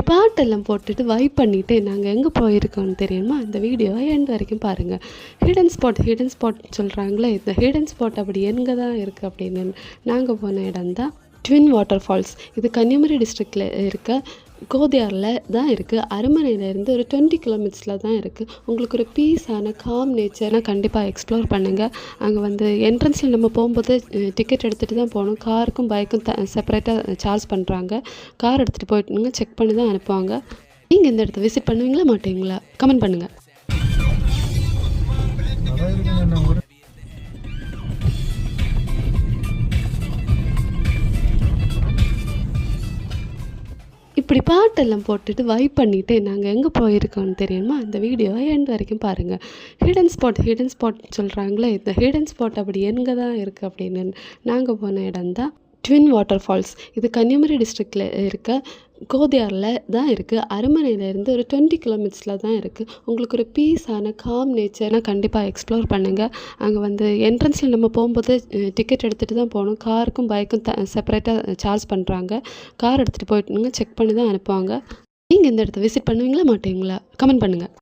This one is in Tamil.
பாட்டெல்லாம் போட்டுட்டு வைப் பண்ணிட்டு நாங்கள் எங்கே போயிருக்கோம்னு தெரியுமா? இந்த வீடியோவை எண்ட் வரைக்கும் பாருங்கள். ஹிடன் ஸ்பாட் சொல்கிறாங்களே, இந்த ஹிடன் ஸ்பாட் அப்படி எங்கே தான் இருக்குது அப்படின்னு நாங்கள் போன இடம் தான் ட்வின் வாட்டர் ஃபால்ஸ். இது கன்னியாகுமரி டிஸ்ட்ரிக்டில் இருக்க கோதியாரில் தான் இருக்குது. அரண்மனையிலேருந்து ஒரு 20 கிலோமீட்டர்ஸில் தான் இருக்குது. உங்களுக்கு ஒரு பீஸான காம் நேச்சர்னால் கண்டிப்பாக எக்ஸ்ப்ளோர் பண்ணுங்கள். அங்கே என்ட்ரன்ஸில் நம்ம போகும்போது டிக்கெட் எடுத்துகிட்டு தான் போகணும். காருக்கும் பைக்கும் செப்பரேட்டாக சார்ஜ் பண்ணுறாங்க. கார் எடுத்துகிட்டு போயிட்டுங்க செக் பண்ணி தான் அனுப்புவாங்க. நீங்கள் இந்த இடத்த விசிட் பண்ணுவீங்களா மாட்டீங்களா? கமெண்ட் பண்ணுங்கள். இப்படி பாட்டெல்லாம் போட்டுட்டு வைப் பண்ணிட்டு நாங்கள் எங்கே போயிருக்கோம்னு தெரியுமா? இந்த வீடியோவை எண்ட் வரைக்கும் பாருங்கள். ஹிடன் ஸ்பாட் சொல்கிறாங்களே, இந்த ஹிடன் ஸ்பாட் அப்படி எங்கே தான் இருக்குது அப்படின்னு நாங்கள் போன இடம் தான் ட்வின் வாட்டர் ஃபால்ஸ். இது கன்னியாகுமரி டிஸ்ட்ரிக்டில் இருக்க கோதியாரில் தான் இருக்குது. அரண்மனையிலேருந்து ஒரு 20 கிலோமீட்டர்ஸில் தான் இருக்குது. உங்களுக்கு ஒரு பீஸான காம் நேச்சர்னால் கண்டிப்பாக எக்ஸ்ப்ளோர் பண்ணுங்கள். அங்கே என்ட்ரன்ஸில் நம்ம போகும்போது டிக்கெட் எடுத்துகிட்டு தான் போகணும். காருக்கும் பைக்கும் செப்பரேட்டாக சார்ஜ் பண்ணுறாங்க. கார் எடுத்துகிட்டு போயிட்டுங்க செக் பண்ணி தான் அனுப்புவாங்க. நீங்கள் இந்த இடத்த விசிட் பண்ணுவீங்களா மாட்டீங்களா? கமெண்ட் பண்ணுங்கள்.